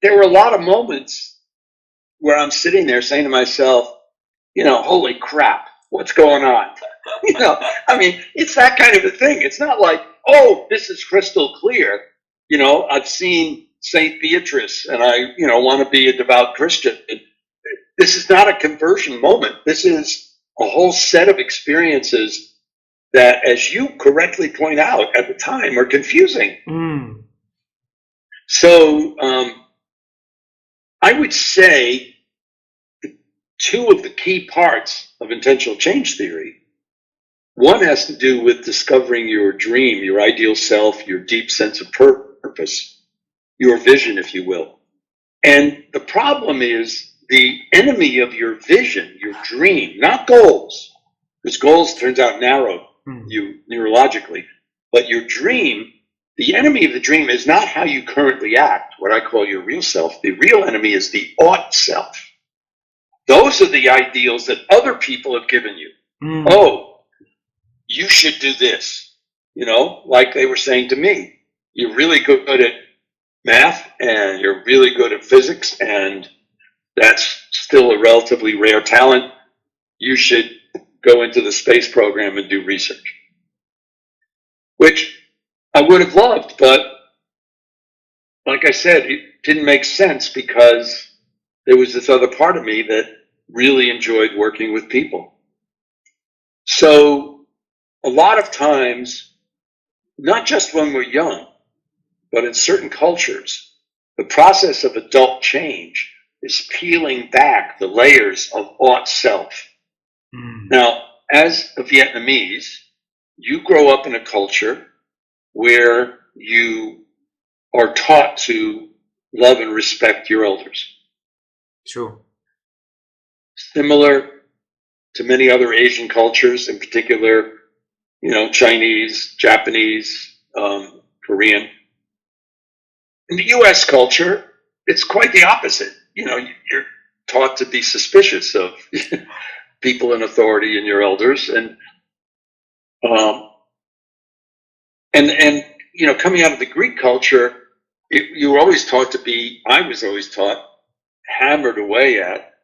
there were a lot of moments where I'm sitting there saying to myself, holy crap, what's going on? I mean, it's that kind of a thing. It's not like, oh, this is crystal clear. I've seen Saint Beatrice and I, want to be a devout Christian. This is not a conversion moment. This is a whole set of experiences that, as you correctly point out at the time, are confusing. So I would say two of the key parts of intentional change theory. One has to do with discovering your dream, your ideal self, your deep sense of purpose, your vision, if you will. And the problem is the enemy of your vision, your dream, not goals, because goals turns out narrow you neurologically, but your dream, the enemy of the dream is not how you currently act, what I call your real self. The real enemy is the ought self. Those are the ideals that other people have given you. Oh, you should do this, like they were saying to me. You're really good at math and you're really good at physics, and that's still a relatively rare talent. You should go into the space program and do research, which I would have loved, but like I said, it didn't make sense because there was this other part of me that really enjoyed working with people. So a lot of times, not just when we're young, but in certain cultures, the process of adult change is peeling back the layers of ought self. Now, as a Vietnamese, you grow up in a culture where you are taught to love and respect your elders. True. Similar to many other Asian cultures, in particular, Chinese, Japanese, Korean. In the U.S. culture, it's quite the opposite. You're taught to be suspicious of people in authority and your elders, and coming out of the Greek culture, you were always taught to be. I was always taught, hammered away at,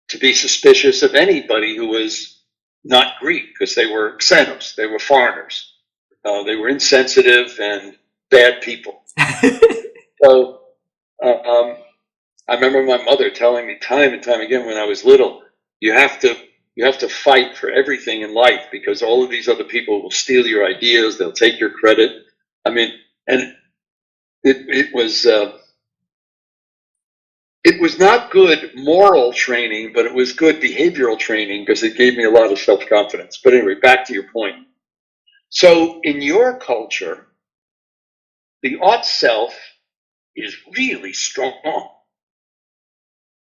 to be suspicious of anybody who was not Greek, because they were xenos, they were foreigners, they were insensitive and bad people. So I remember my mother telling me time and time again when I was little, you have to fight for everything in life because all of these other people will steal your ideas, they'll take your credit. I mean, and it was not good moral training, but it was good behavioral training because it gave me a lot of self-confidence. But anyway, back to your point. So in your culture, the ought self is really strong.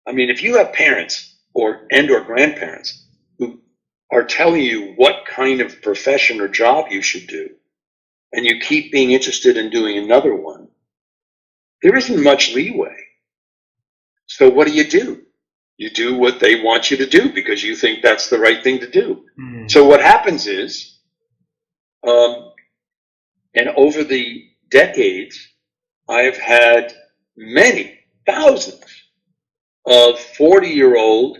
I mean, if you have parents or grandparents who are telling you what kind of profession or job you should do, and you keep being interested in doing another one, there isn't much leeway. So what do? You do what they want you to do because you think that's the right thing to do. So what happens is, and over the decades, I have had many thousands of 40-year-old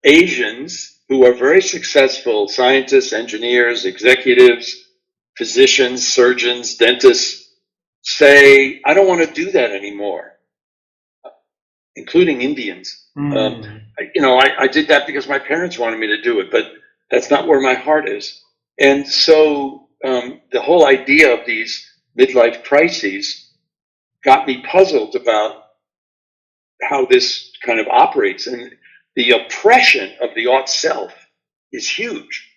Asians who are very successful scientists, engineers, executives, physicians, surgeons, dentists, say, I don't want to do that anymore. Including Indians. I did that because my parents wanted me to do it, but that's not where my heart is. And so the whole idea of these midlife crises got me puzzled about how this kind of operates. And the oppression of the ought self is huge.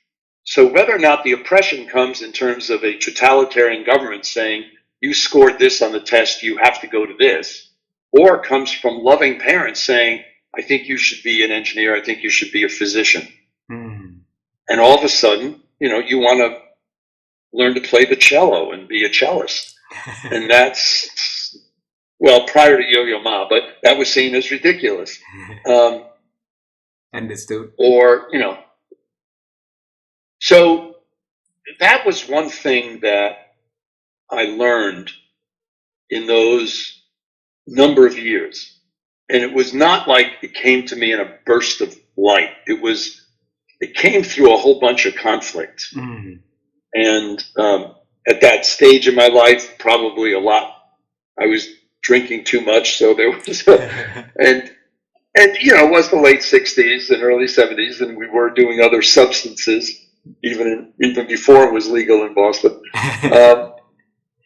So whether or not the oppression comes in terms of a totalitarian government saying, you scored this on the test, you have to go to this, or comes from loving parents saying, I think you should be an engineer, I think you should be a physician. And all of a sudden, you want to learn to play the cello and be a cellist. And that's, well, prior to Yo-Yo Ma, but that was seen as ridiculous. Understood. Or, so that was one thing that I learned in those number of years. And it was not like it came to me in a burst of light. It came through a whole bunch of conflict. And at that stage in my life, probably a lot. I was drinking too much, so there was and it was the late 60s and early 70s, and we were doing other substances even before it was legal in Boston.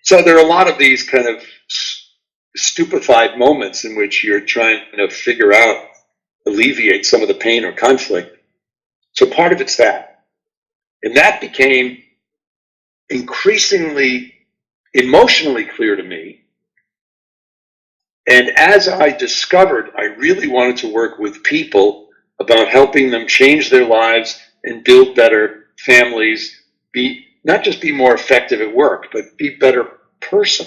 So there are a lot of these kind of stupefied moments in which you're trying to figure out, alleviate some of the pain or conflict. So part of it's that. And that became increasingly emotionally clear to me. And as I discovered, I really wanted to work with people about helping them change their lives and build better families, not just be more effective at work, but be better person.